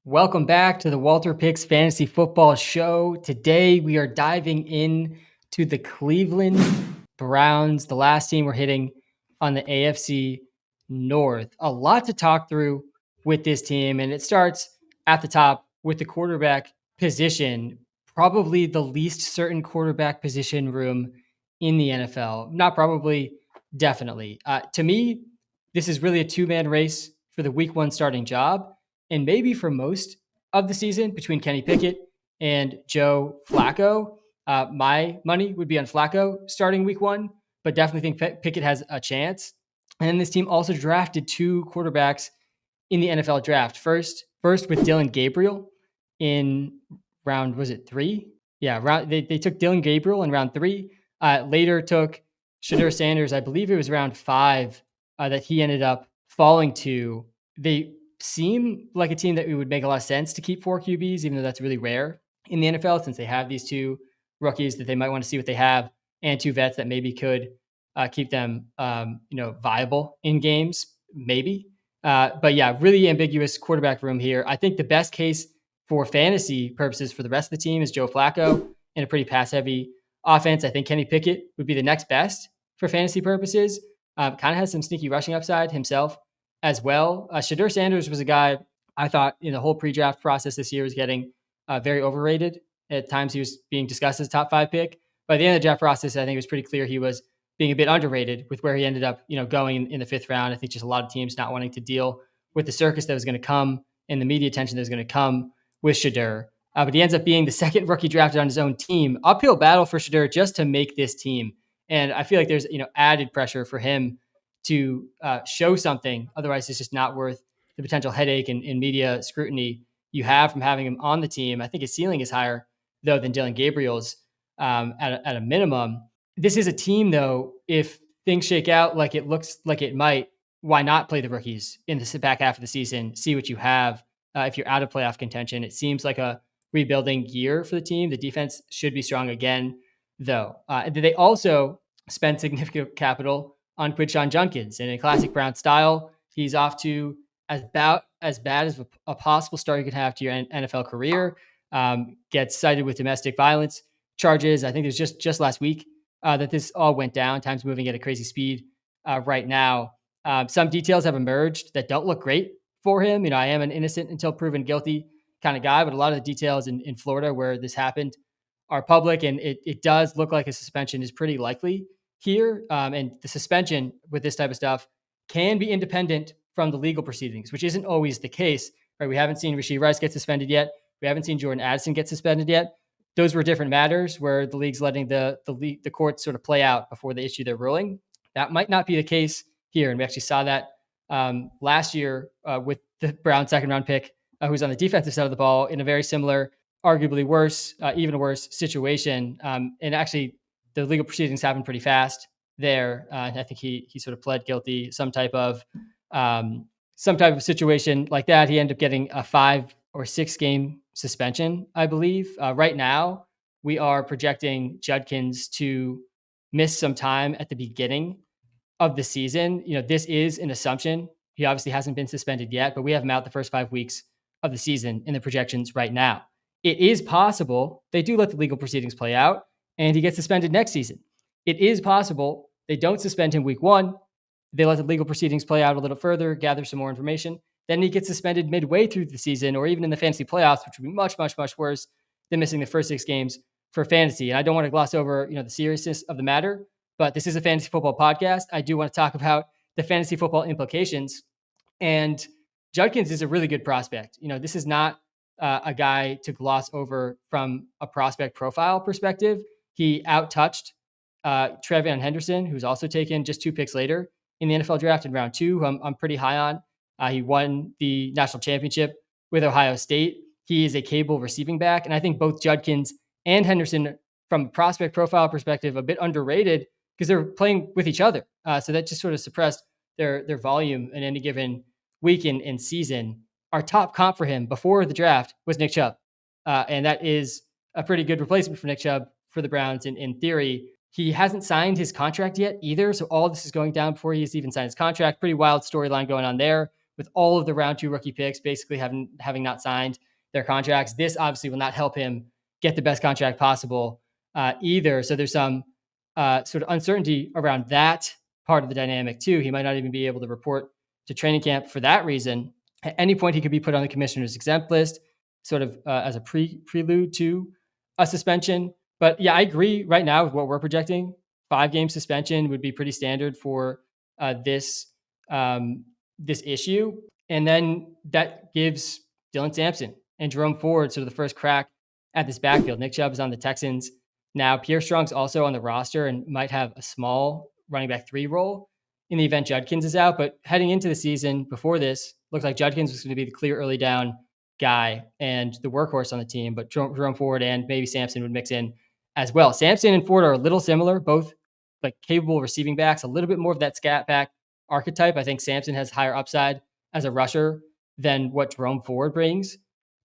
Welcome back to the WalterPicks Fantasy Football Show. Today we are diving in to the Cleveland Browns, the last team we're hitting on the AFC North. A lot to talk through with this team, and it starts at the top with the quarterback position, probably the least certain quarterback position room in the NFL. Not probably, definitely. To me, this is really a two-man race for the week one starting job. And maybe for most of the season between Kenny Pickett and Joe Flacco. My money would be on Flacco starting week one, but definitely think Pickett has a chance. And then this team also drafted two quarterbacks in the NFL draft. First with Dylan Gabriel in round, was it 3? Yeah, they took Dylan Gabriel in round 3. Later took Shedeur Sanders, I believe it was round 5 that he ended up falling to. They seem like a team that it would make a lot of sense to keep 4 QBs, even though that's really rare in the NFL since they have these 2 rookies that they might want to see what they have and 2 vets that maybe could keep them, viable in games, maybe. But yeah, really ambiguous quarterback room here. I think the best case for fantasy purposes for the rest of the team is Joe Flacco in a pretty pass-heavy offense. I think Kenny Pickett would be the next best for fantasy purposes. Kind of has some sneaky rushing upside himself as well. Shedeur Sanders was a guy I thought in the whole pre-draft process this year was getting very overrated. At times he was being discussed as a top 5 pick. By the end of the draft process, I think it was pretty clear he was being a bit underrated with where he ended up, going in the 5th round. I think just a lot of teams not wanting to deal with the circus that was going to come and the media attention that was going to come with Shedeur. But he ends up being the second rookie drafted on his own team. Uphill battle for Shedeur just to make this team. And I feel like there's, added pressure for him to show something. Otherwise, it's just not worth the potential headache and media scrutiny you have from having him on the team. I think his ceiling is higher, though, than Dylan Gabriel's at a minimum. This is a team, though, if things shake out like it looks like it might, why not play the rookies in the back half of the season, see what you have if you're out of playoff contention? It seems like a rebuilding year for the team. The defense should be strong again, though. They also spent significant capital on Quidshawn Judkins. And in classic Brown style, he's off to about as bad as a possible start you could have to your NFL career. Gets cited with domestic violence charges. I think it was just last week that this all went down. Time's moving at a crazy speed right now. Some details have emerged that don't look great for him. I am an innocent until proven guilty kind of guy, but a lot of the details in Florida where this happened are public, and it does look like a suspension is pretty likely here. And the suspension with this type of stuff can be independent from the legal proceedings, which isn't always the case. Right? We haven't seen Rashee Rice get suspended yet. We haven't seen Jordan Addison get suspended yet. Those were different matters where the league's letting the courts sort of play out before they issue their ruling. That might not be the case here. And we actually saw that last year with the Brown second round pick, who's on the defensive side of the ball in a very similar, arguably worse, even a worse situation. And actually the legal proceedings happened pretty fast there. I think he sort of pled guilty, some type of situation like that. He ended up getting a 5 or 6 game suspension, I believe. Right now, we are projecting Judkins to miss some time at the beginning of the season. This is an assumption. He obviously hasn't been suspended yet, but we have him out the first 5 weeks of the season in the projections right now. It is possible they do let the legal proceedings play out and he gets suspended next season. It is possible they don't suspend him week 1. They let the legal proceedings play out a little further, gather some more information. Then he gets suspended midway through the season or even in the fantasy playoffs, which would be much, much, much worse than missing the first 6 games for fantasy. And I don't want to gloss over, the seriousness of the matter, but this is a fantasy football podcast. I do want to talk about the fantasy football implications. And Judkins is a really good prospect. This is not a guy to gloss over from a prospect profile perspective. He out-touched Trevion Henderson, who's also taken just 2 picks later in the NFL draft in round 2, who I'm pretty high on. He won the national championship with Ohio State. He is a capable receiving back. And I think both Judkins and Henderson, from a prospect profile perspective, a bit underrated because they're playing with each other. So that just sort of suppressed their volume in any given week in season. Our top comp for him before the draft was Nick Chubb. And that is a pretty good replacement for Nick Chubb for the Browns in theory. He hasn't signed his contract yet either. So all this is going down before he's even signed his contract. Pretty wild storyline going on there with all of the round 2 rookie picks basically having not signed their contracts. This obviously will not help him get the best contract possible either. So there's some sort of uncertainty around that part of the dynamic too. He might not even be able to report to training camp for that reason. At any point, he could be put on the commissioner's exempt list, sort of as a prelude to a suspension. But yeah, I agree right now with what we're projecting. 5-game suspension would be pretty standard for this this issue. And then that gives Dylan Sampson and Jerome Ford sort of the first crack at this backfield. Nick Chubb is on the Texans now. Pierre Strong's also on the roster and might have a small running back 3 role in the event Judkins is out. But heading into the season before this, looked like Judkins was going to be the clear early down guy and the workhorse on the team. But Jerome Ford and maybe Sampson would mix in as well. Sampson and Ford are a little similar, both like capable receiving backs, a little bit more of that scat back archetype. I think Sampson has higher upside as a rusher than what Jerome Ford brings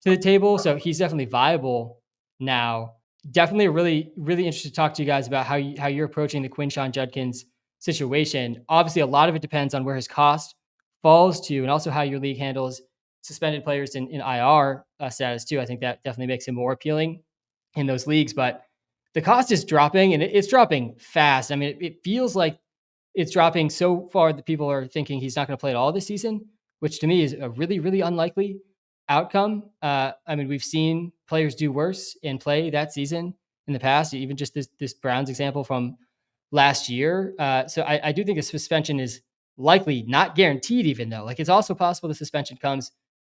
to the table. So he's definitely viable now. Definitely really interested to talk to you guys about how you're approaching the Quinshon Judkins situation. Obviously, a lot of it depends on where his cost falls to, and also how your league handles suspended players in IR status too. I think that definitely makes him more appealing in those leagues. But the cost is dropping, and it's dropping fast. I mean, it feels like it's dropping so far that people are thinking he's not going to play at all this season, which to me is a really unlikely outcome. I mean, we've seen players do worse and play that season in the past, even just this Browns example from last year. So I do think a suspension is likely, not guaranteed, even though like it's also possible the suspension comes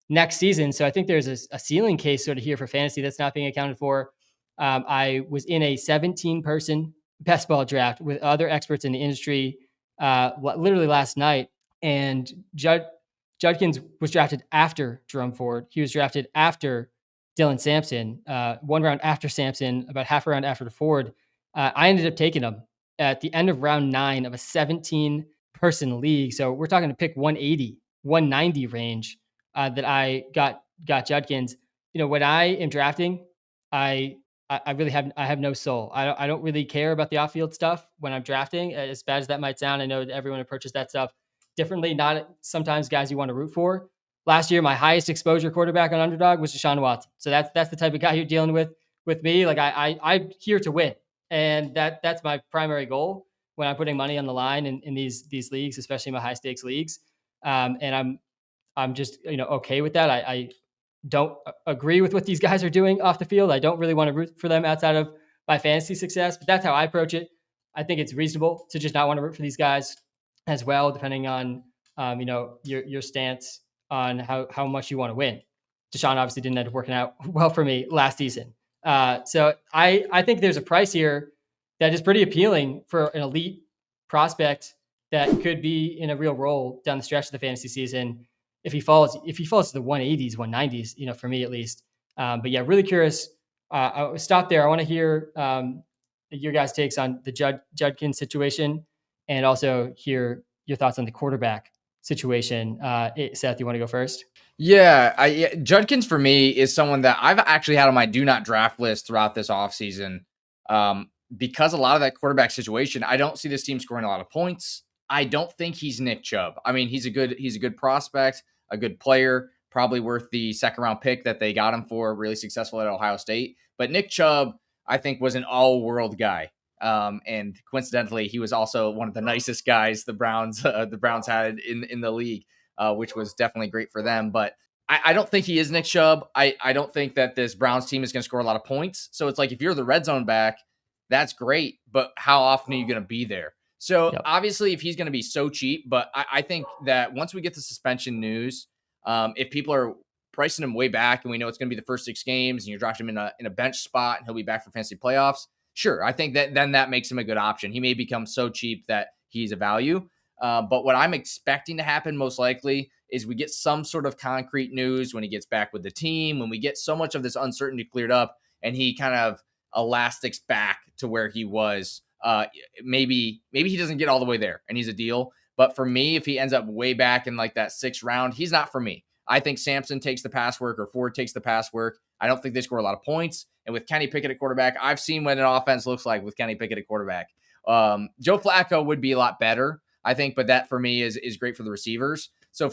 next season. So I think there's a ceiling case sort of here for fantasy that's not being accounted for. I was in a 17-person best ball draft with other experts in the industry literally last night, and Judkins was drafted after Jerome Ford. He was drafted after Dylan Sampson, 1 round after Sampson, about half a round after Ford. I ended up taking him at the end of round 9 of a 17-person league. So we're talking to pick 180, 190 range that I got Judkins. You know, when I am drafting, I really have no soul. I don't really care about the off-field stuff when I'm drafting, as bad as that might sound. I know that everyone approaches that stuff differently. Not sometimes guys you want to root for. Last year, my highest exposure quarterback on Underdog was Deshaun Watson. So that's the type of guy you're dealing with me. Like I'm here to win, and that's my primary goal when I'm putting money on the line in these leagues, especially my high stakes leagues. And I'm just okay with that. I don't agree with what these guys are doing off the field. I don't really want to root for them outside of my fantasy success, but that's how I approach it. I think it's reasonable to just not want to root for these guys as well, depending on your stance on how much you want to win. Deshaun obviously didn't end up working out well for me last season. So I think there's a price here that is pretty appealing for an elite prospect that could be in a real role down the stretch of the fantasy season if he falls to the 180s, 190s, for me at least. But yeah, really curious. I'll stop there. I want to hear your guys' takes on the Judkins situation, and also hear your thoughts on the quarterback situation. Seth, you want to go first? Yeah, Judkins for me is someone that I've actually had on my do not draft list throughout this offseason. Because a lot of that quarterback situation, I don't see this team scoring a lot of points. I don't think he's Nick Chubb. I mean, he's a good prospect, a good player, probably worth the 2nd round pick that they got him for, really successful at Ohio State. But Nick Chubb, I think, was an all-world guy. And coincidentally, he was also one of the nicest guys the Browns had in the league, which was definitely great for them. But I don't think he is Nick Chubb. I don't think that this Browns team is going to score a lot of points. So it's like, if you're the red zone back, that's great, but how often are you going to be there? So Obviously, if he's going to be so cheap, but I think that once we get the suspension news, if people are pricing him way back and we know it's going to be the first 6 games and you're drafting him in a bench spot and he'll be back for fantasy playoffs, sure, I think that then that makes him a good option. He may become so cheap that he's a value. But what I'm expecting to happen most likely is we get some sort of concrete news when he gets back with the team, when we get so much of this uncertainty cleared up and he kind of elastics back to where he was. Maybe he doesn't get all the way there and he's a deal. But for me, if he ends up way back in like that 6th round, he's not for me. I think Sampson takes the pass work or Ford takes the pass work. I don't think they score a lot of points. And with Kenny Pickett at quarterback, I've seen what an offense looks like with Kenny Pickett at quarterback. Joe Flacco would be a lot better, I think, but that for me is great for the receivers. So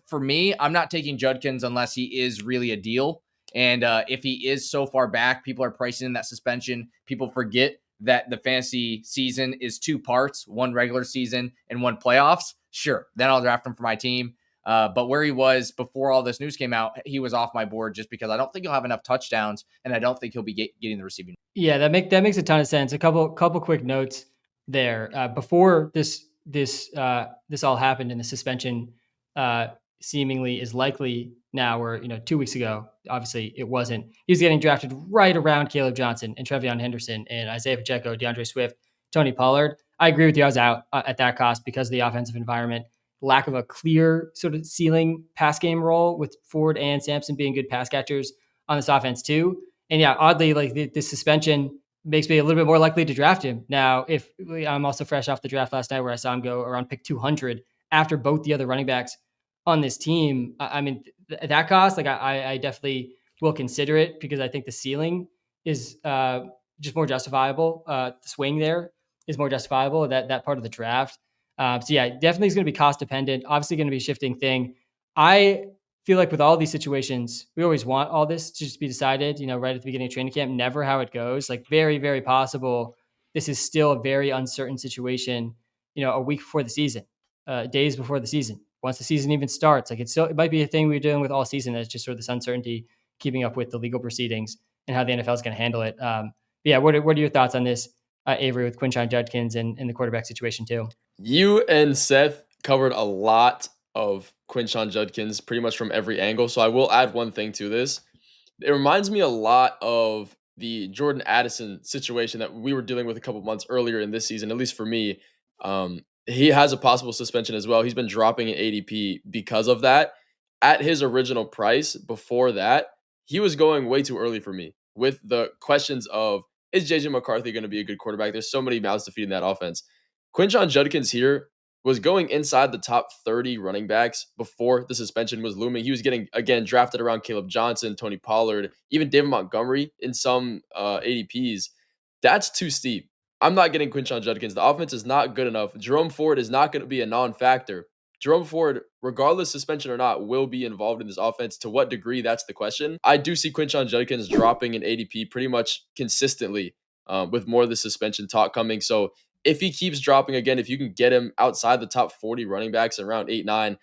for me, I'm not taking Judkins unless he is really a deal. And if he is so far back, people are pricing in that suspension. People forget that the fantasy season is 2 parts, 1 regular season and 1 playoffs. Sure, then I'll draft him for my team. But where he was before all this news came out, he was off my board just because I don't think he'll have enough touchdowns, and I don't think he'll be getting the receiving. Yeah, that makes a ton of sense. A couple quick notes there. Before this all happened, and the suspension seemingly is likely now, or 2 weeks ago, obviously it wasn't. He was getting drafted right around Caleb Johnson and Trevion Henderson and Isaiah Pacheco, DeAndre Swift, Tony Pollard. I agree with you. I was out at that cost because of the offensive environment, lack of a clear sort of ceiling pass game role, with Ford and Sampson being good pass catchers on this offense too. And yeah, oddly, like the suspension makes me a little bit more likely to draft him. Now, if I'm also fresh off the draft last night where I saw him go around pick 200 after both the other running backs on this team. I mean, at that cost, like I definitely will consider it because I think the ceiling is just more justifiable. The swing there is more justifiable, that part of the draft. So yeah, definitely is going to be cost dependent. Obviously going to be a shifting thing. I feel like with all these situations, we always want all this to just be decided, right at the beginning of training camp, never how it goes. Like very, very possible. This is still a very uncertain situation, a week before the season, days before the season, once the season even starts. Like it might be a thing we're dealing with all season. That's just sort of this uncertainty, keeping up with the legal proceedings and how the NFL is going to handle it. Yeah. What are your thoughts on this, Avery, with Quinshon Judkins and the quarterback situation too? You and Seth covered a lot of Quinshon Judkins pretty much from every angle. So I will add one thing to this. It reminds me a lot of the Jordan Addison situation that we were dealing with a couple months earlier in this season, at least for me. He has a possible suspension as well. He's been dropping in ADP because of that. At his original price before that, he was going way too early for me with the questions of, is JJ McCarthy going to be a good quarterback? There's so many mouths to feed in that offense. Quinshon Judkins here was going inside the top 30 running backs before the suspension was looming. He was getting, again, drafted around Caleb Johnson, Tony Pollard, even David Montgomery in some ADPs. That's too steep. I'm not getting Quinshon Judkins. The offense is not good enough. Jerome Ford is not going to be a non-factor. Jerome Ford, regardless suspension or not, will be involved in this offense. To what degree, that's the question. I do see Quinshon Judkins dropping in ADP pretty much consistently with more of the suspension talk coming. So if he keeps dropping again, if you can get him outside the top 40 running backs around 8-9,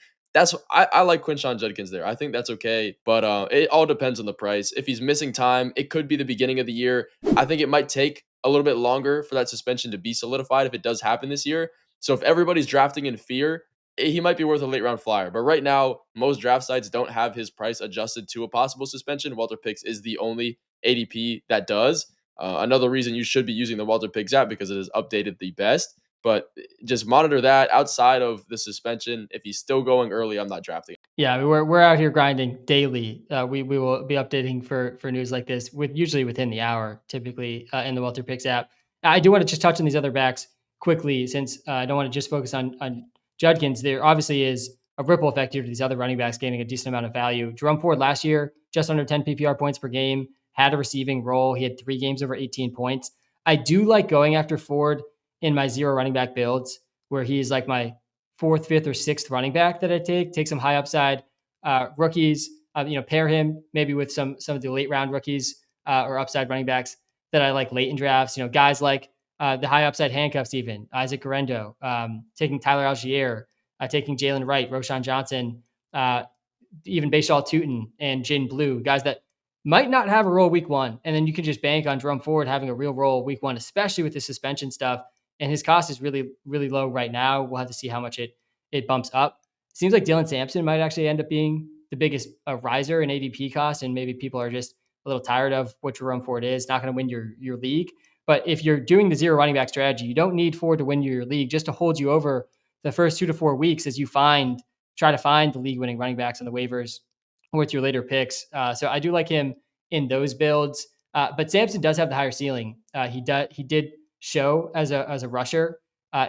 I like Quinshon Judkins there. I think that's okay, but it all depends on the price. If he's missing time, it could be the beginning of the year. I think it might take a little bit longer for that suspension to be solidified if it does happen this year. So if everybody's drafting in fear, he might be worth a late round flyer. But right now, most draft sites don't have his price adjusted to a possible suspension. WalterPicks is the only ADP that does. Another reason you should be using the WalterPicks app because it is updated the best. But just monitor that outside of the suspension. If he's still going early, I'm not drafting. Yeah, I mean, we're out here grinding daily. We will be updating for news like this usually within the hour, typically in the WalterPicks app. I do want to just touch on these other backs quickly, since I don't want to just focus on Judkins. There obviously is a ripple effect here to these other running backs gaining a decent amount of value. Jerome Ford last year, just under 10 PPR points per game, had a receiving role. He had 3 games over 18 points. I do like going after Ford in my 0 running back builds, where he's like my 4th, 5th, or 6th running back that I take some high upside rookies. Pair him maybe with some of the late round rookies or upside running backs that I like late in drafts. Guys like the high upside handcuffs, even Isaac Garendo, taking Tyler Algier, taking Jalen Wright, Roshan Johnson, even Bashal Tootin and Jaden Blue, guys that might not have a role week 1, and then you can just bank on Jerome Ford having a real role week 1, especially with the suspension stuff. And his cost is really, really low right now. We'll have to see how much it bumps up. It seems like Dylan Sampson might actually end up being the biggest riser in ADP cost, and maybe people are just a little tired of what Jerome Ford is. Not going to win your league. But if you're doing the 0 running back strategy, you don't need Ford to win your league, just to hold you over the first 2 to 4 weeks as you try to find the league-winning running backs on the waivers with your later picks. So I do like him in those builds. But Sampson does have the higher ceiling. He did show as a rusher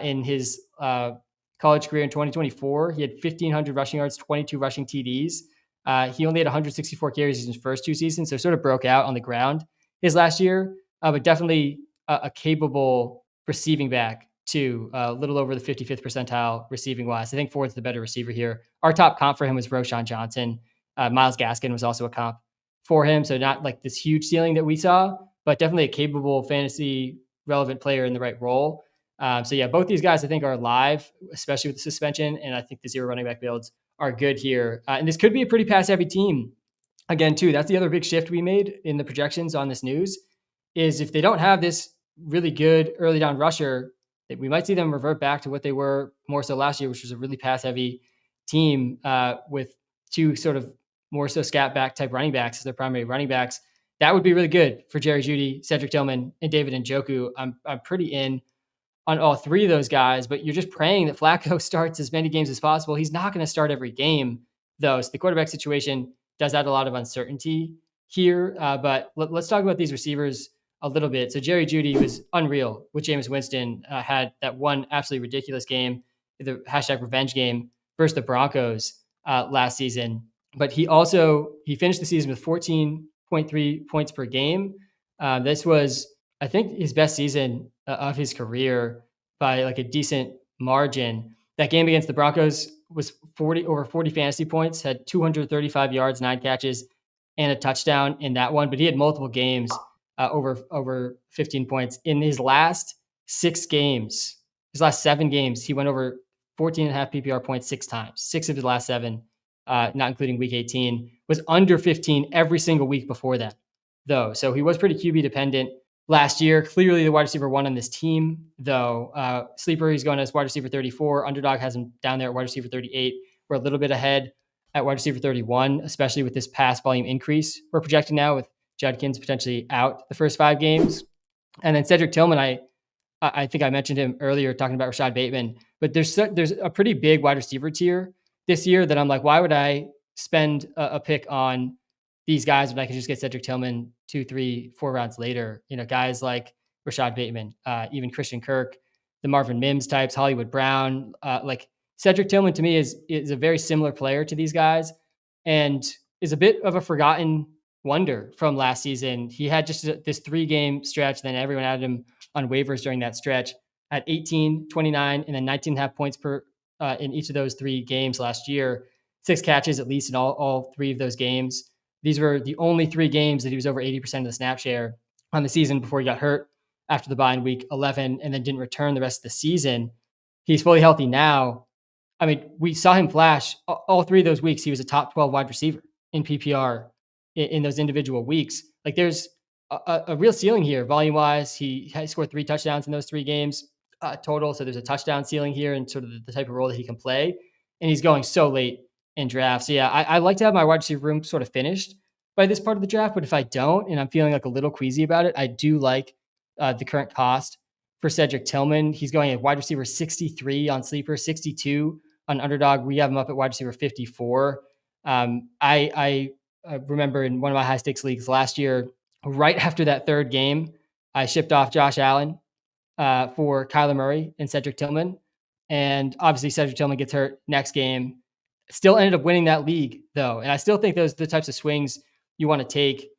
in his college career in 2024. He had 1,500 rushing yards, 22 rushing TDs. He only had 164 carries in his first 2 seasons, so sort of broke out on the ground his last year, but definitely a capable receiving back too, a little over the 55th percentile receiving wise. I think Ford's the better receiver here. Our top comp for him was Roshan Johnson. Miles Gaskin was also a comp for him. So not like this huge ceiling that we saw, but definitely a capable fantasy relevant player in the right role. So yeah, both these guys I think are live, especially with the suspension. And I think the zero running back builds are good here. And this could be a pretty pass heavy team again, too. That's the other big shift we made in the projections on this news is if they don't have this really good early down rusher, that we might see them revert back to what they were more so last year, which was a really pass heavy team with two sort of more so scat back type running backs as their primary running backs. That would be really good for Jerry Jeudy, Cedric Tillman, and David Njoku. I'm pretty in on all three of those guys, but you're just praying that Flacco starts as many games as possible. He's not going to start every game, though. So the quarterback situation does add a lot of uncertainty here. But let's talk about these receivers a little bit. So Jerry Jeudy was unreal with Jameis Winston, had that one absolutely ridiculous game, the hashtag revenge game versus the Broncos last season. But he finished the season with 14.3 points per game. This was, I think, his best season of his career by like a decent margin. That game against the Broncos was over 40 fantasy points, had 235 yards, 9 catches, and a touchdown in that one. But he had multiple games over 15 points. In his last 7 games, he went over 14 and a half PPR points 6 times. 6 of his last 7, not including week 18, was under 15 every single week before that, though. So he was pretty QB dependent last year. Clearly the wide receiver 1 on this team, though. Sleeper, he's going as wide receiver 34. Underdog has him down there at wide receiver 38. We're a little bit ahead at wide receiver 31, especially with this pass volume increase we're projecting now with Judkins potentially out the first 5 games. And then Cedric Tillman, I think I mentioned him earlier talking about Rashad Bateman, but there's a pretty big wide receiver tier this year that I'm like, why would I spend a pick on these guys when I could just get Cedric Tillman 2, 3, 4 rounds later? Guys like Rashad Bateman, even Christian Kirk, the Marvin Mims types, Hollywood Brown. Like Cedric Tillman to me is a very similar player to these guys and is a bit of a forgotten wonder from last season. He had just this 3-game stretch, then everyone added him on waivers during that stretch at 18, 29, and then 19 and a half points per in each of those 3 games last year. 6 catches at least in all 3 of those games. These were the only 3 games that he was over 80% of the snap share on the season before he got hurt after the bye in week 11 and then didn't return the rest of the season. He's fully healthy now. I mean, we saw him flash all 3 of those weeks. He was a top 12 wide receiver in PPR in those individual weeks. Like there's a real ceiling here volume wise. He scored 3 touchdowns in those 3 games total. So there's a touchdown ceiling here and sort of the type of role that he can play. And he's going so late in drafts. So yeah, I like to have my wide receiver room sort of finished by this part of the draft. But if I don't, and I'm feeling like a little queasy about it, I do like the current cost for Cedric Tillman. He's going at wide receiver 63 on Sleeper, 62 on Underdog. We have him up at wide receiver 54. I remember in one of my high stakes leagues last year, right after that 3rd game, I shipped off Josh Allen for Kyler Murray and Cedric Tillman. And obviously Cedric Tillman gets hurt next game. Still ended up winning that league, though. And I still think those are the types of swings you want to take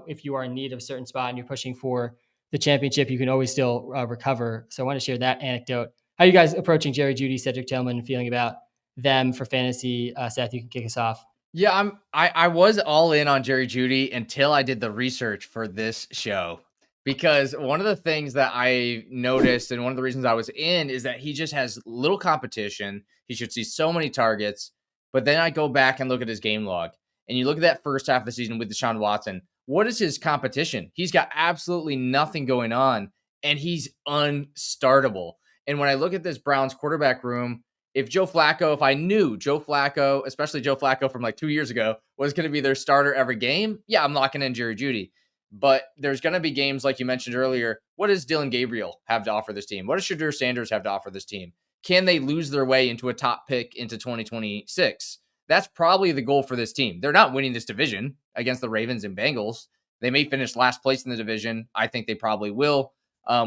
if you are in need of a certain spot and you're pushing for the championship. You can always still recover. So I want to share that anecdote. How are you guys approaching Jerry Jeudy, Cedric Tillman, and feeling about them for fantasy? Seth, you can kick us off. Yeah, I was all in on Jerry Jeudy until I did the research for this show. Because one of the things that I noticed and one of the reasons I was in is that he just has little competition. He should see so many targets. But then I go back and look at his game log. And you look at that first half of the season with Deshaun Watson. What is his competition? He's got absolutely nothing going on. And he's unstartable. And when I look at this Browns quarterback room, if I knew Joe Flacco, especially Joe Flacco from like 2 years ago, was going to be their starter every game, yeah, I'm locking in Jerry Jeudy. But there's going to be games like you mentioned earlier. What does Dylan Gabriel have to offer this team? What does Shadur Sanders have to offer this team? Can they lose their way into a top pick into 2026? That's probably the goal for this team. They're not winning this division against the Ravens and Bengals. They may finish last place in the division. I think they probably will,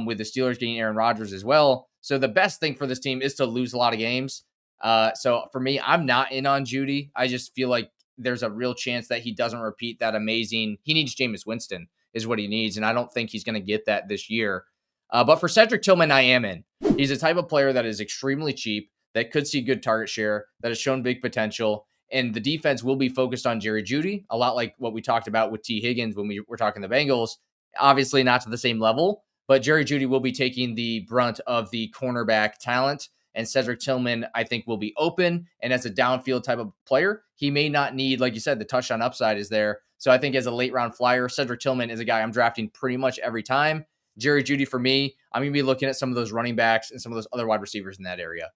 with the Steelers getting Aaron Rodgers as well. So the best thing for this team is to lose a lot of games. So for me, I'm not in on Jeudy. I just feel like there's a real chance that he doesn't repeat that amazing. He needs Jameis Winston is what he needs. And I don't think he's going to get that this year. But for Cedric Tillman, I am in. He's a type of player that is extremely cheap, that could see good target share, that has shown big potential. And the defense will be focused on Jerry Jeudy, a lot like what we talked about with T. Higgins when we were talking the Bengals. Obviously not to the same level, but Jerry Jeudy will be taking the brunt of the cornerback talent. And Cedric Tillman, I think, will be open. And as a downfield type of player, he may not need, like you said, the touchdown upside is there. So I think as a late round flyer, Cedric Tillman is a guy I'm drafting pretty much every time. Jerry Jeudy, for me, I'm going to be looking at some of those running backs and some of those other wide receivers in that area.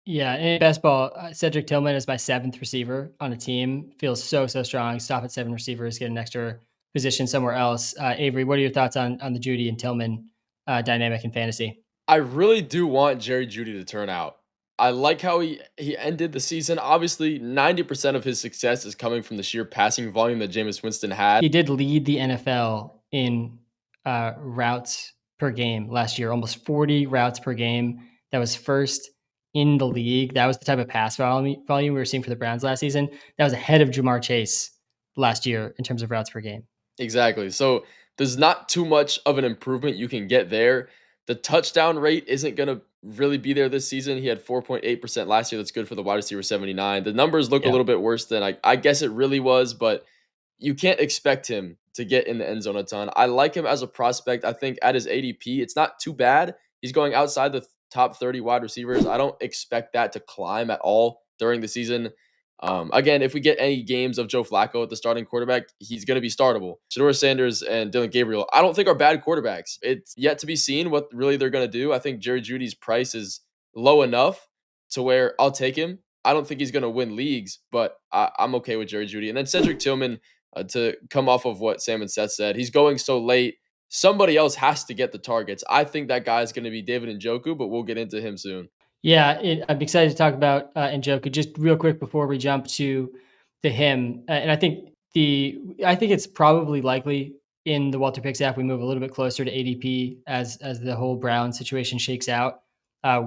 Yeah, in best ball, Cedric Tillman is my 7th receiver on a team. Feels so strong. Stop at 7 receivers, get an extra position somewhere else. Avery, what are your thoughts on the Jeudy and Tillman dynamic in fantasy? I really do want Jerry Jeudy to turn out. I like how he ended the season. Obviously, 90% of his success is coming from the sheer passing volume that Jameis Winston had. He did lead the NFL in routes per game last year, almost 40 routes per game. That was first in the league. That was the type of pass volume we were seeing for the Browns last season. That was ahead of Jamar Chase last year in terms of routes per game. Exactly. So there's not too much of an improvement you can get there. The touchdown rate isn't going to really be there this season. He had 4.8% last year. That's good for the wide receiver 79. The numbers look a little bit worse than I guess it really was, but you can't expect him to get in the end zone a ton. I like him as a prospect. I think at his ADP, it's not too bad. He's going outside the top 30 wide receivers. I don't expect that to climb at all during the season. Again, if we get any games of Joe Flacco at the starting quarterback, he's going to be startable. Shedeur Sanders and Dylan Gabriel, I don't think are bad quarterbacks. It's yet to be seen what really they're going to do. I think Jerry Jeudy's price is low enough to where I'll take him. I don't think he's going to win leagues, but I'm okay with Jerry Jeudy. And then Cedric Tillman, to come off of what Sam and Seth said, he's going so late. Somebody else has to get the targets. I think that guy is going to be David Njoku, but we'll get into him soon. Yeah, I'm excited to talk about Njoku. Just real quick before we jump to him, and I think it's probably likely in the WalterPicks app we move a little bit closer to ADP as the whole Brown situation shakes out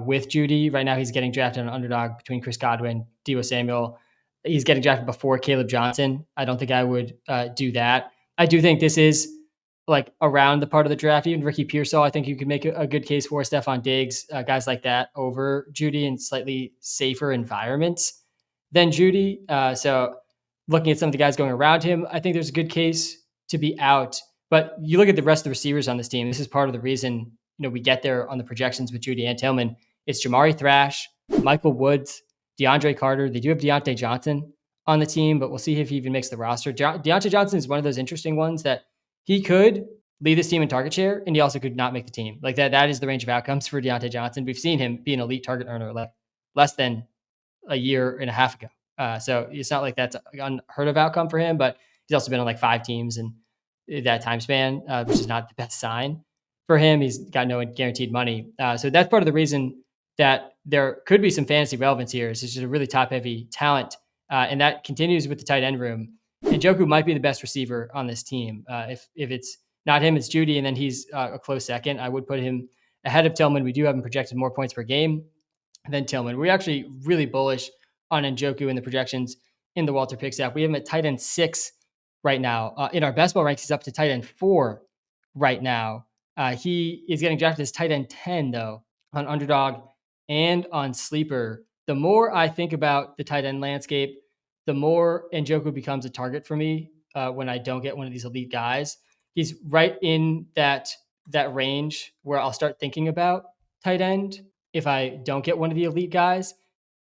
with Jeudy. Right now, he's getting drafted on underdog between Chris Godwin, Deebo Samuel. He's getting drafted before Caleb Johnson. I don't think I would do that. I do think this is like around the part of the draft, even Ricky Pearsall, I think you could make a good case for Stephon Diggs, guys like that over Jeudy in slightly safer environments than Jeudy. So looking at some of the guys going around him, I think there's a good case to be out. But you look at the rest of the receivers on this team. This is part of the reason we get there on the projections with Jeudy and Tillman. It's Jamari Thrash, Michael Woods, DeAndre Carter. They do have Deontay Johnson on the team, but we'll see if he even makes the roster. Deontay Johnson is one of those interesting ones that he could lead this team in target share, and he also could not make the team. Like that is the range of outcomes for Deontay Johnson. We've seen him be an elite target earner like less than a year and a half ago. So it's not like that's an unheard of outcome for him, but he's also been on like 5 teams in that time span, which is not the best sign for him. He's got no guaranteed money. So that's part of the reason that there could be some fantasy relevance here. It's just a really top heavy talent. And that continues with the tight end room. And Njoku might be the best receiver on this team. If it's not him, it's Jeudy, and then he's a close second. I would put him ahead of Tillman. We do have him projected more points per game than Tillman. We're actually really bullish on Njoku in the projections in the WalterPicks app. We have him at tight end 6 right now. In our best ball ranks, he's up to tight end 4 right now. He is getting drafted as tight end 10, though, on Underdog and on Sleeper. The more I think about the tight end landscape, the more Njoku becomes a target for me when I don't get one of these elite guys. He's right in that range where I'll start thinking about tight end if I don't get one of the elite guys.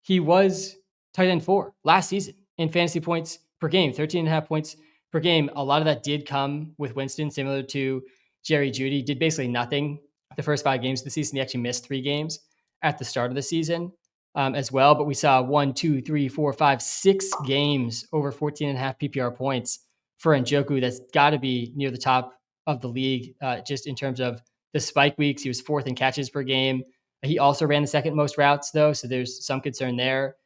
He was tight end 4 last season in fantasy points per game, 13.5 points per game. A lot of that did come with Winston, similar to Jerry Jeudy. Did basically nothing the first 5 games of the season. He actually missed 3 games at the start of the season as well. But we saw 1, 2, 3, 4, 5, 6 games over 14.5 PPR points for Njoku. That's got to be near the top of the league just in terms of the spike weeks. He was 4th in catches per game. He also ran the 2nd most routes, though, so there's some concern there.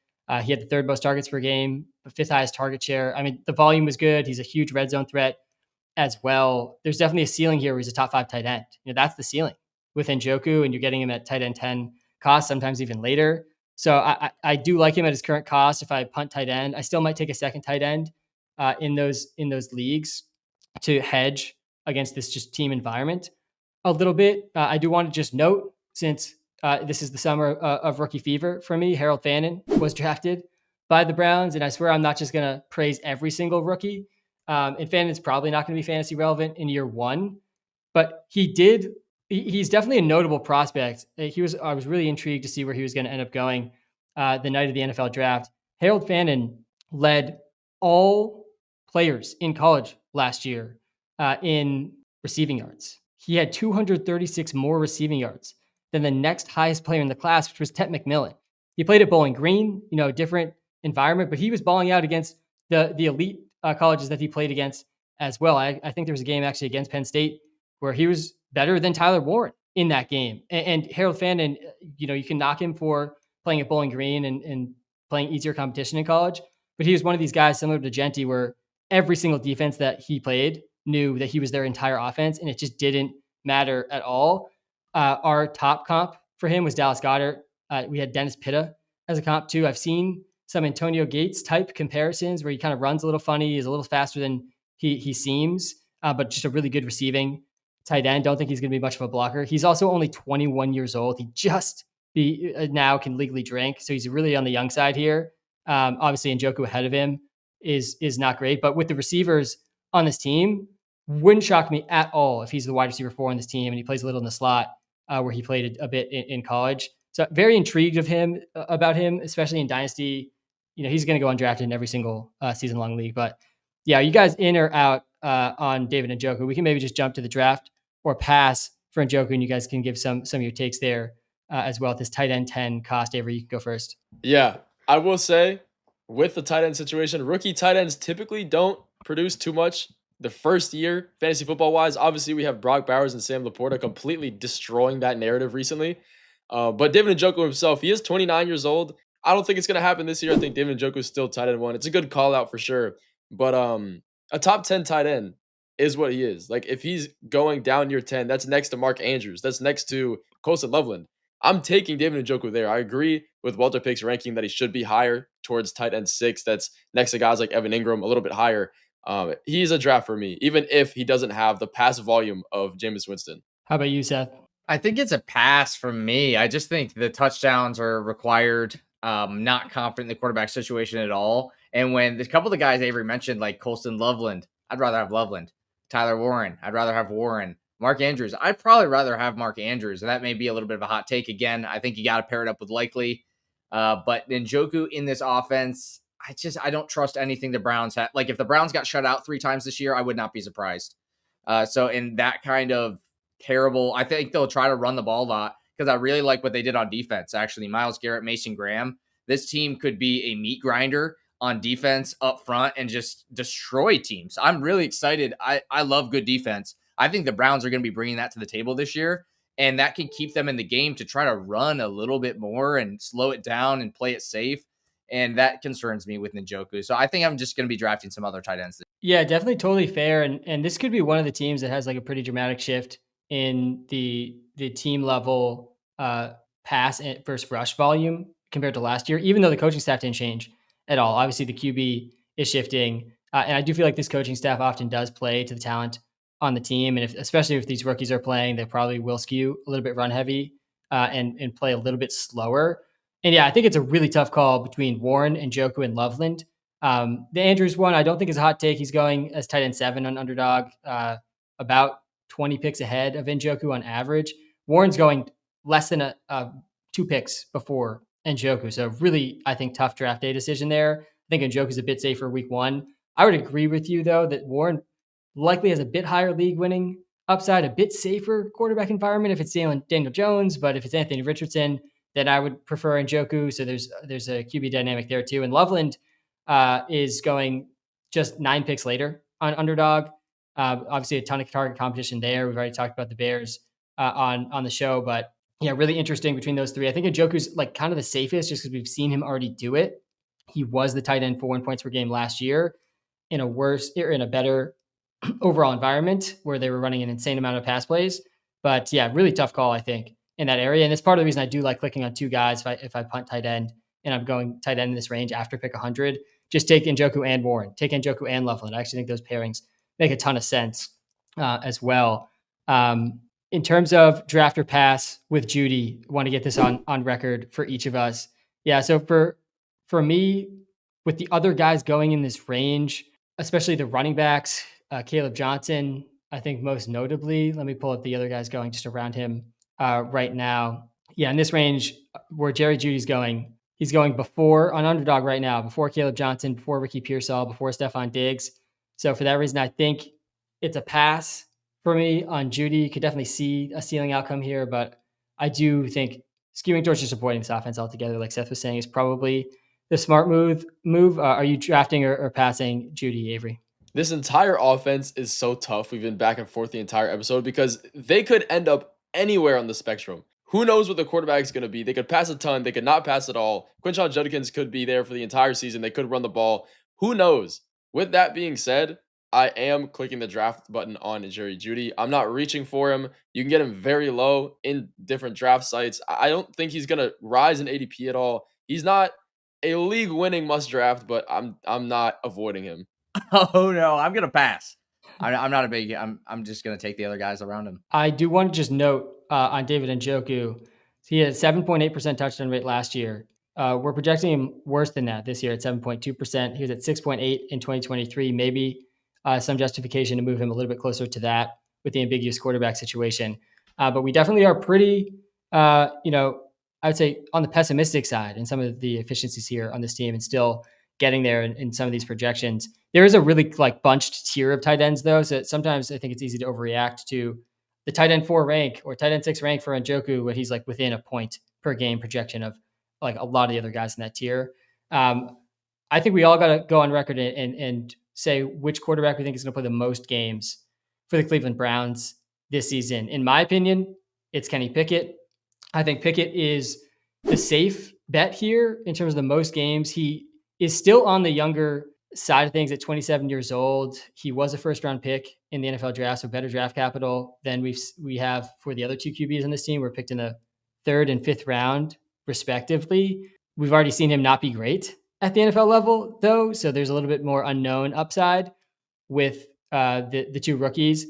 He had the 3rd most targets per game, the 5th highest target share. I mean, the volume was good. He's a huge red zone threat as well. There's definitely a ceiling here where he's a top 5 tight end. That's the ceiling with Njoku, and you're getting him at tight end 10 cost, sometimes even later. So I do like him at his current cost. If I punt tight end, I still might take a 2nd tight end in those leagues to hedge against this just team environment. a little bit. I do want to just note, since this is the summer of rookie fever for me, Harold Fannin was drafted by the Browns. And I swear I'm not just going to praise every single rookie. And Fannin's probably not going to be fantasy relevant in year one, but he's definitely a notable prospect. I was really intrigued to see where he was going to end up going the night of the NFL draft. Harold Fannin led all players in college last year in receiving yards. He had 236 more receiving yards than the next highest player in the class, which was Tet McMillan. He played at Bowling Green, different environment, but he was balling out against the elite colleges that he played against as well. I think there was a game actually against Penn State where he was better than Tyler Warren in that game. And Harold Fannin, you can knock him for playing at Bowling Green and playing easier competition in college, but he was one of these guys similar to Genty where every single defense that he played knew that he was their entire offense, and it just didn't matter at all. Our top comp for him was Dallas Goedert. We had Dennis Pitta as a comp too. I've seen some Antonio Gates type comparisons where he kind of runs a little funny, is a little faster than he seems, but just a really good receiving tight end. Don't think he's going to be much of a blocker. He's also only 21 years old. He just now can legally drink, so he's really on the young side here. Obviously, Njoku ahead of him is not great, but with the receivers on this team, wouldn't shock me at all if he's the wide receiver 4 on this team and he plays a little in the slot where he played a bit in college. So very intrigued about him, especially in Dynasty. He's going to go undrafted in every single season long league. But yeah, are you guys in or out on David Njoku? We can maybe just jump to the draft or pass for Njoku, and you guys can give some of your takes there as well. At this tight end 10 cost, Avery, you can go first. Yeah, I will say with the tight end situation, rookie tight ends typically don't produce too much the first year, fantasy football wise. Obviously, we have Brock Bowers and Sam Laporta completely destroying that narrative recently. But David Njoku himself, he is 29 years old. I don't think it's going to happen this year. I think David Njoku is still tight end 1. It's a good call out for sure. But a top 10 tight end is what he is. Like, if he's going down near 10, that's next to Mark Andrews. That's next to Colson Loveland. I'm taking David Njoku there. I agree with WalterPicks ranking that he should be higher towards tight end 6. That's next to guys like Evan Ingram, a little bit higher. He's a draft for me, even if he doesn't have the pass volume of Jameis Winston. How about you, Seth? I think it's a pass from me. I just think the touchdowns are required. Not confident in the quarterback situation at all. And when a couple of the guys Avery mentioned, like Colston Loveland, I'd rather have Loveland. Tyler Warren, I'd rather have Warren. Mark Andrews, I'd probably rather have Mark Andrews. And that may be a little bit of a hot take again. I think you got to pair it up with Likely. But Njoku in this offense, I don't trust anything the Browns have. Like, if the Browns got shut out 3 times this year, I would not be surprised. So in that kind of terrible, I think they'll try to run the ball a lot because I really like what they did on defense. Actually, Myles Garrett, Mason Graham, this team could be a meat grinder on defense up front and just destroy teams. I'm really excited. I love good defense. I think the Browns are going to be bringing that to the table this year, and that can keep them in the game to try to run a little bit more and slow it down and play it safe. And that concerns me with Njoku. So I think I'm just going to be drafting some other tight ends. Yeah, definitely totally fair. And this could be one of the teams that has like a pretty dramatic shift in the team level pass versus rush volume compared to last year, even though the coaching staff didn't change at all. Obviously, the QB is shifting. And I do feel like this coaching staff often does play to the talent on the team. And especially if these rookies are playing, they probably will skew a little bit run heavy and play a little bit slower. And yeah, I think it's a really tough call between Warren and Njoku and Loveland. The Andrews one, I don't think is a hot take. He's going as tight end 7 on Underdog, about 20 picks ahead of Njoku on average. Warren's going less than 2 picks before Njoku. So really, I think tough draft day decision there. I think Njoku's a bit safer week 1. I would agree with you, though, that Warren likely has a bit higher league winning upside, a bit safer quarterback environment if it's Daniel Jones, but if it's Anthony Richardson, then I would prefer Njoku. So there's a QB dynamic there too. And Loveland is going just 9 picks later on Underdog. Obviously a ton of target competition there. We've already talked about the Bears on the show, but yeah, really interesting between those 3. I think Njoku's like kind of the safest just because we've seen him already do it. He was the tight end for 1 points per game last year in a better overall environment where they were running an insane amount of pass plays. But yeah, really tough call, I think, in that area. And it's part of the reason I do like clicking on 2 guys if I punt tight end and I'm going tight end in this range after pick 100. Just take Njoku and Warren. Take Njoku and Loveland. I actually think those pairings make a ton of sense as well. in terms of draft or pass with Judy, I want to get this on record for each of us. Yeah, so for me, with the other guys going in this range, especially the running backs, Caleb Johnson, I think most notably. Let me pull up the other guys going just around him right now. Yeah, in this range where Jerry Judy's going, he's going before on underdog right now, before Caleb Johnson, before Ricky Pearsall, before Stephon Diggs. So for that reason, I think it's a pass for me on Judy. You could definitely see a ceiling outcome here, but I do think skewing towards just avoiding this offense altogether, like Seth was saying, is probably the smart move. Are you drafting or passing Judy, Avery? This entire offense is so tough. We've been back and forth the entire episode because they could end up anywhere on the spectrum. Who knows what the quarterback is going to be? They could pass a ton. They could not pass at all. Quinshon Judkins could be there for the entire season. They could run the ball. Who knows? With that being said, I am clicking the draft button on Jerry Judy. I'm not reaching for him. You can get him very low in different draft sites. I don't think he's going to rise in ADP at all. He's not a league-winning must draft, but I'm not avoiding him. Oh no, I'm gonna pass. I'm not a big. I'm just gonna take the other guys around him. I do want to just note on David Njoku, he had 7.8% touchdown rate last year. We're projecting him worse than that this year at 7.2%. He was at 6.8 in 2023. Maybe some justification to move him a little bit closer to that with the ambiguous quarterback situation. But we definitely are pretty, I would say on the pessimistic side in some of the efficiencies here on this team and still getting there in some of these projections. There is a really bunched tier of tight ends though. So sometimes I think it's easy to overreact to the tight end 4 rank or tight end 6 rank for Njoku when he's within a point per game projection of a lot of the other guys in that tier. I think we all got to go on record and say which quarterback we think is going to play the most games for the Cleveland Browns this season. In my opinion, it's Kenny Pickett. I think Pickett is the safe bet here in terms of the most games. He is still on the younger side of things at 27 years old. He was a first round pick in the NFL draft, so better draft capital than we have for the other 2 QBs on this team. We're picked in the 3rd and 5th round, respectively. We've already seen him not be great at the NFL level, though, so there's a little bit more unknown upside with the 2 rookies.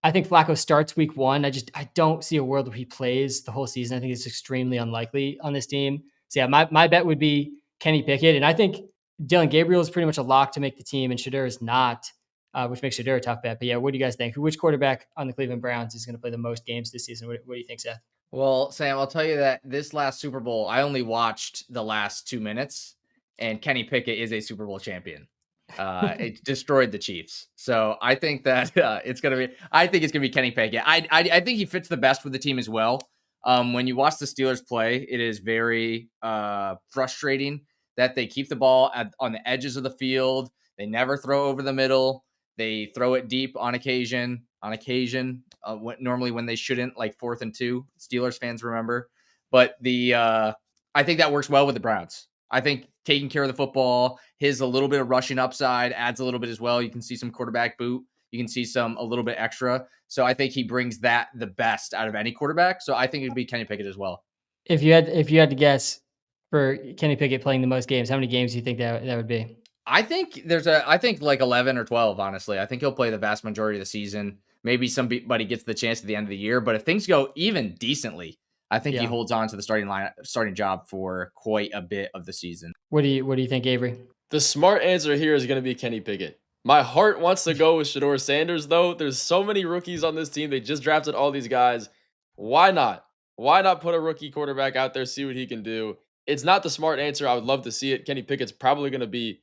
I think Flacco starts week 1. I don't see a world where he plays the whole season. I think it's extremely unlikely on this team. So yeah, my bet would be Kenny Pickett. And I think Dylan Gabriel is pretty much a lock to make the team, and Shedeur is not, which makes Shedeur a tough bet. But yeah, what do you guys think? Which quarterback on the Cleveland Browns is going to play the most games this season? What do you think, Seth? Well, Sam, I'll tell you that this last Super Bowl, I only watched the last 2 minutes, and Kenny Pickett is a Super Bowl champion. It destroyed the Chiefs. So I think that it's going to be Kenny Pickett. I think he fits the best with the team as well. When you watch the Steelers play, it is very frustrating that they keep the ball on the edges of the field. They never throw over the middle. They throw it deep on occasion, normally when they shouldn't, like 4th and 2. Steelers fans remember. But I think that works well with the Browns. I think taking care of the football, his a little bit of rushing upside adds a little bit as well. You can see some quarterback boot. You can see a little bit extra. So I think he brings that the best out of any quarterback. So I think it'd be Kenny Pickett as well. If you had to guess for Kenny Pickett playing the most games, how many games do you think that would be? I think like 11 or 12, honestly. I think he'll play the vast majority of the season. Maybe somebody gets the chance at the end of the year, but if things go even decently, I think he holds on to the starting job for quite a bit of the season. What do you think, Avery? The smart answer here is going to be Kenny Pickett. My heart wants to go with Shedeur Sanders, though. There's so many rookies on this team. They just drafted all these guys. Why not? Why not put a rookie quarterback out there, see what he can do? It's not the smart answer. I would love to see it. Kenny Pickett's probably going to be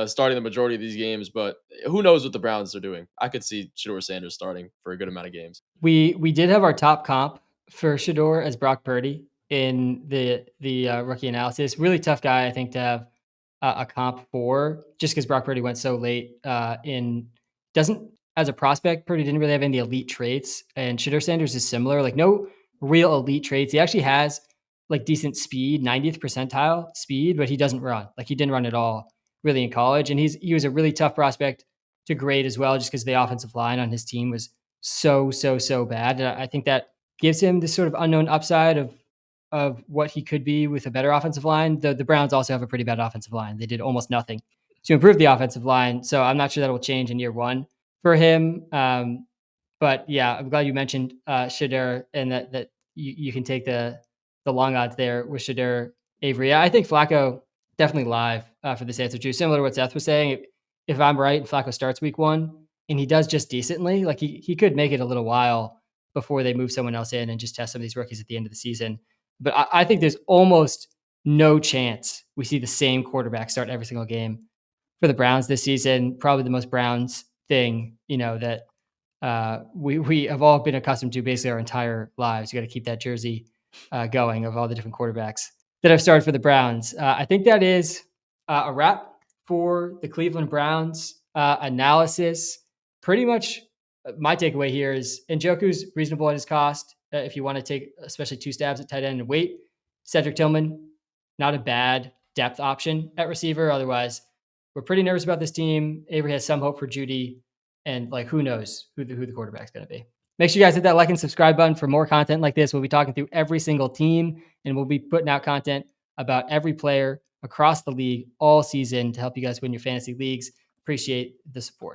starting the majority of these games, but who knows what the Browns are doing? I could see Shedeur Sanders starting for a good amount of games. We did have our top comp for Shedeur as Brock Purdy in the rookie analysis. Really tough guy, I think, to have a comp for, just because Brock Purdy went so late as a prospect, Purdy didn't really have any elite traits, and Shedeur Sanders is similar, no real elite traits. He actually has decent speed, 90th percentile speed, but he doesn't run. He didn't run at all really in college. And he was a really tough prospect to grade as well, just because the offensive line on his team was so bad. And I think that gives him this sort of unknown upside of what he could be with a better offensive line. The Browns also have a pretty bad offensive line. They did almost nothing to improve the offensive line. So I'm not sure that will change in year 1 for him. But yeah, I'm glad you mentioned Shedeur, and that you can take the long odds there with Shedeur, Avery. I think Flacco definitely live for this answer too. Similar to what Seth was saying, if I'm right and Flacco starts week 1 and he does just decently, like he could make it a little while before they move someone else in and just test some of these rookies at the end of the season. But I think there's almost no chance we see the same quarterback start every single game for the Browns this season. Probably the most Browns thing, that we have all been accustomed to basically our entire lives. You got to keep that jersey going of all the different quarterbacks that have started for the Browns. I think that is a wrap for the Cleveland Browns analysis. Pretty much my takeaway here is Njoku's reasonable at his cost. If you want to take especially 2 stabs at tight end and wait, Cedric Tillman, not a bad depth option at receiver. Otherwise, we're pretty nervous about this team. Avery has some hope for Judy. And like, who knows who the quarterback's going to be. Make sure you guys hit that like and subscribe button for more content like this. We'll be talking through every single team, and we'll be putting out content about every player across the league all season to help you guys win your fantasy leagues. Appreciate the support.